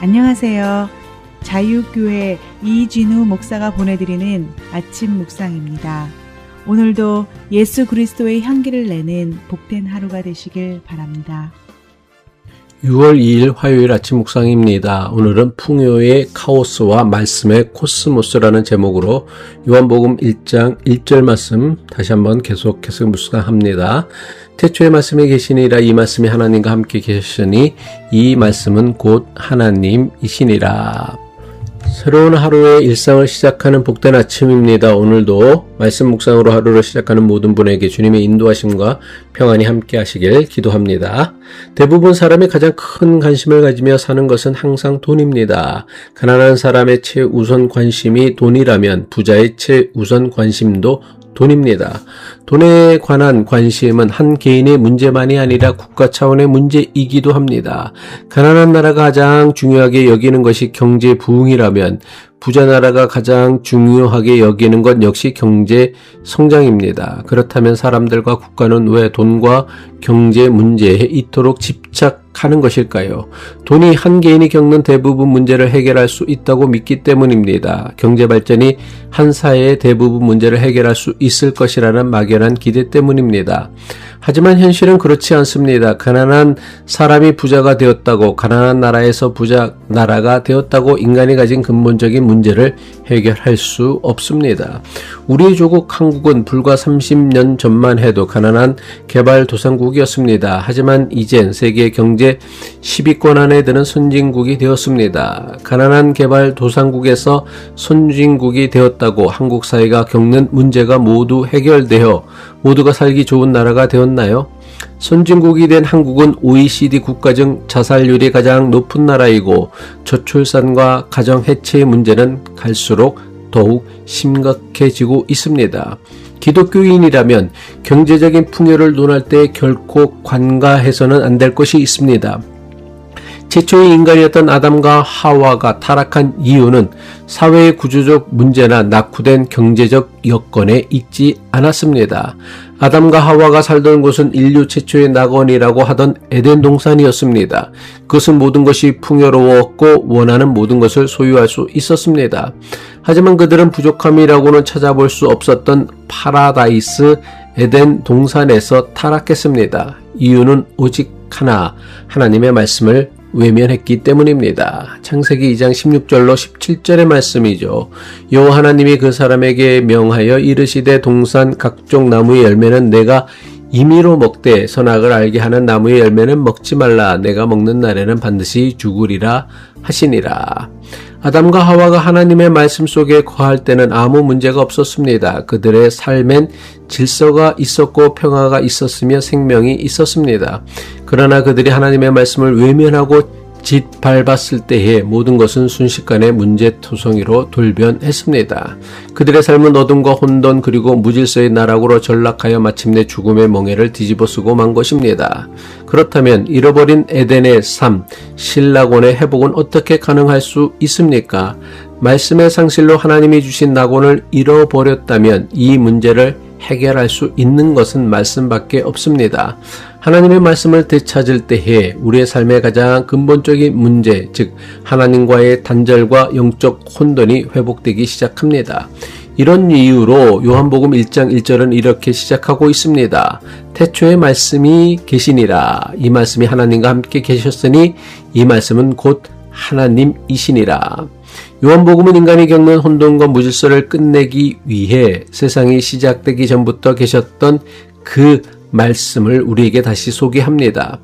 안녕하세요. 자유교회 이진우 목사가 보내드리는 아침 묵상입니다. 오늘도 예수 그리스도의 향기를 내는 복된 하루가 되시길 바랍니다. 6월 2일 화요일 아침 묵상입니다. 오늘은 풍요의 카오스와 말씀의 코스모스라는 제목으로 요한복음 1장 1절 말씀 다시 한번 계속해서 묵상합니다. 태초에 말씀이 계시니라. 이 말씀이 하나님과 함께 계셨으니 이 말씀은 곧 하나님이시니라. 새로운 하루의 일상을 시작하는 복된 아침입니다. 오늘도 말씀 묵상으로 하루를 시작하는 모든 분에게 주님의 인도하심과 평안이 함께 하시길 기도합니다. 대부분 사람이 가장 큰 관심을 가지며 사는 것은 항상 돈입니다. 가난한 사람의 최우선 관심이 돈이라면 부자의 최우선 관심도 돈입니다. 돈에 관한 관심은 한 개인의 문제만이 아니라 국가 차원의 문제이기도 합니다. 가난한 나라가 가장 중요하게 여기는 것이 경제 부흥이라면 부자 나라가 가장 중요하게 여기는 것 역시 경제 성장입니다. 그렇다면 사람들과 국가는 왜 돈과 경제 문제에 이토록 집착하는 것일까요? 돈이 한 개인이 겪는 대부분 문제를 해결할 수 있다고 믿기 때문입니다. 경제 발전이 한 사회의 대부분 문제를 해결할 수 있을 것이라는 막연한 기대 때문입니다. 하지만 현실은 그렇지 않습니다. 가난한 사람이 부자가 되었다고, 가난한 나라에서 부자 나라가 되었다고 인간이 가진 근본적인 문제를 해결할 수 없습니다. 우리 조국 한국은 불과 30년 전만 해도 가난한 개발도상국이었습니다. 하지만 이젠 세계 경제 10위권 안에 드는 선진국이 되었습니다. 가난한 개발도상국에서 선진국이 되었다고 한국 사회가 겪는 문제가 모두 해결되어 모두가 살기 좋은 나라가 되었나요? 선진국이 된 한국은 OECD 국가 중 자살률이 가장 높은 나라이고 저출산과 가정 해체의 문제는 갈수록 더욱 심각해지고 있습니다. 기독교인이라면 경제적인 풍요를 논할 때 결코 관가해서는 안 될 것이 있습니다. 최초의 인간이었던 아담과 하와가 타락한 이유는 사회의 구조적 문제나 낙후된 경제적 여건에 있지 않았습니다. 아담과 하와가 살던 곳은 인류 최초의 낙원이라고 하던 에덴 동산이었습니다. 그것은 모든 것이 풍요로웠고 원하는 모든 것을 소유할 수 있었습니다. 하지만 그들은 부족함이라고는 찾아볼 수 없었던 파라다이스 에덴 동산에서 타락했습니다. 이유는 오직 하나, 하나님의 말씀을 외면했기 때문입니다. 창세기 2장 16절로 17절의 말씀이죠. 여호와 하나님이 그 사람에게 명하여 이르시되 동산 각종 나무의 열매는 내가 임의로 먹되 선악을 알게 하는 나무의 열매는 먹지 말라. 내가 먹는 날에는 반드시 죽으리라 하시니라. 아담과 하와가 하나님의 말씀 속에 거할 때는 아무 문제가 없었습니다. 그들의 삶엔 질서가 있었고 평화가 있었으며 생명이 있었습니다. 그러나 그들이 하나님의 말씀을 외면하고 짓밟았을 때에 모든 것은 순식간에 문제투성이로 돌변했습니다. 그들의 삶은 어둠과 혼돈 그리고 무질서의 나락으로 전락하여 마침내 죽음의 멍에를 뒤집어쓰고 만 것입니다. 그렇다면 잃어버린 에덴의 삶, 신락원의 회복은 어떻게 가능할 수 있습니까? 말씀의 상실로 하나님이 주신 낙원을 잃어버렸다면 이 문제를 해결할 수 있는 것은 말씀밖에 없습니다. 하나님의 말씀을 되찾을 때에 우리의 삶의 가장 근본적인 문제, 즉 하나님과의 단절과 영적 혼돈이 회복되기 시작합니다. 이런 이유로 요한복음 1장 1절은 이렇게 시작하고 있습니다. 태초에 말씀이 계시니라. 이 말씀이 하나님과 함께 계셨으니 이 말씀은 곧 하나님이시니라. 요한복음은 인간이 겪는 혼돈과 무질서를 끝내기 위해 세상이 시작되기 전부터 계셨던 그 말씀을 우리에게 다시 소개합니다.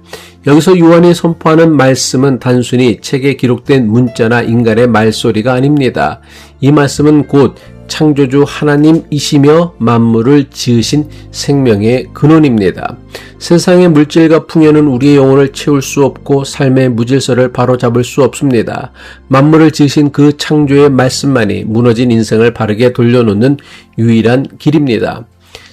여기서 요한이 선포하는 말씀은 단순히 책에 기록된 문자나 인간의 말소리가 아닙니다. 이 말씀은 곧 창조주 하나님이시며 만물을 지으신 생명의 근원입니다. 세상의 물질과 풍요는 우리의 영혼을 채울 수 없고 삶의 무질서를 바로잡을 수 없습니다. 만물을 지으신 그 창조의 말씀만이 무너진 인생을 바르게 돌려놓는 유일한 길입니다.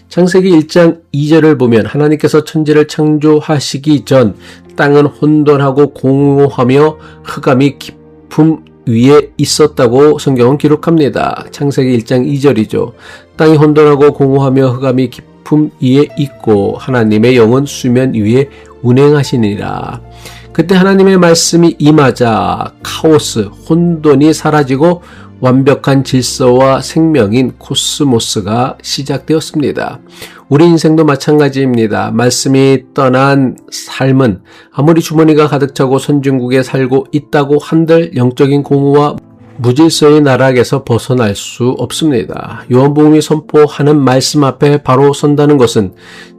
창세기 1장 2절을 보면 하나님께서 천지를 창조하시기 전 땅은 혼돈하고 공허하며 흑암이 깊음 위에 있었다고 성경은 기록합니다. 창세기 1장 2절이죠. 땅이 혼돈하고 공허하며 흑암이 깊음 위에 있고 하나님의 영은 수면 위에 운행하시니라. 그때 하나님의 말씀이 임하자 카오스, 혼돈이 사라지고 완벽한 질서와 생명인 코스모스가 시작되었습니다. 우리 인생도 마찬가지입니다. 말씀이 떠난 삶은 아무리 주머니가 가득 차고 선진국에 살고 있다고 한들 영적인 공허와 무질서의 나락에서 벗어날 수 없습니다. 요한복음이 선포하는 말씀 앞에 바로 선다는 것은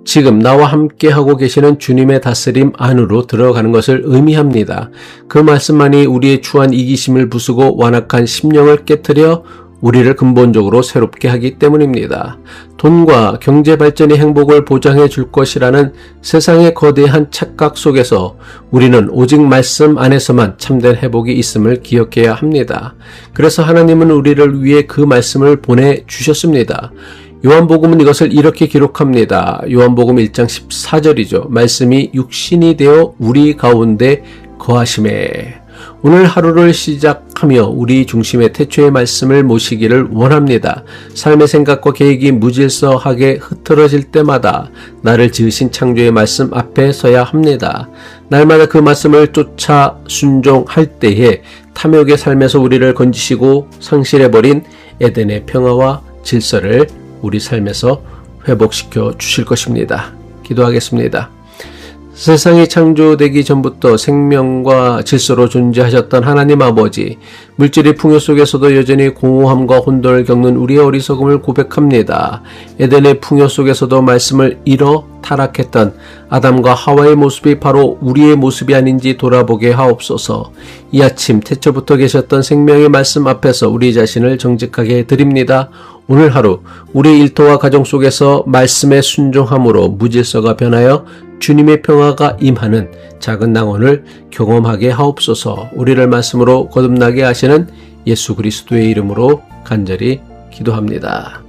지금 나와 함께 하고 계시는 주님의 다스림 안으로 들어가는 것을 의미합니다. 그 말씀만이 우리의 추한 이기심을 부수고 완악한 심령을 깨트려 우리를 근본적으로 새롭게 하기 때문입니다. 돈과 경제 발전의 행복을 보장해 줄 것이라는 세상의 거대한 착각 속에서 우리는 오직 말씀 안에서만 참된 회복이 있음을 기억해야 합니다. 그래서 하나님은 우리를 위해 그 말씀을 보내주셨습니다. 요한복음은 이것을 이렇게 기록합니다. 요한복음 1장 14절이죠. 말씀이 육신이 되어 우리 가운데 거하심에. 오늘 하루를 시작하며 우리 중심의 태초의 말씀을 모시기를 원합니다. 삶의 생각과 계획이 무질서하게 흐트러질 때마다 나를 지으신 창조의 말씀 앞에 서야 합니다. 날마다 그 말씀을 쫓아 순종할 때에 탐욕의 삶에서 우리를 건지시고 상실해버린 에덴의 평화와 질서를 우리 삶에서 회복시켜 주실 것입니다. 기도하겠습니다. 세상이 창조되기 전부터 생명과 질서로 존재하셨던 하나님 아버지, 물질의 풍요 속에서도 여전히 공허함과 혼돈을 겪는 우리의 어리석음을 고백합니다. 에덴의 풍요 속에서도 말씀을 잃어 타락했던 아담과 하와의 모습이 바로 우리의 모습이 아닌지 돌아보게 하옵소서. 이 아침 태초부터 계셨던 생명의 말씀 앞에서 우리 자신을 정직하게 드립니다. 오늘 하루 우리 일터와 가정 속에서 말씀에 순종함으로 무질서가 변하여 주님의 평화가 임하는 작은 낭원을 경험하게 하옵소서. 우리를 말씀으로 거듭나게 하시는 예수 그리스도의 이름으로 간절히 기도합니다.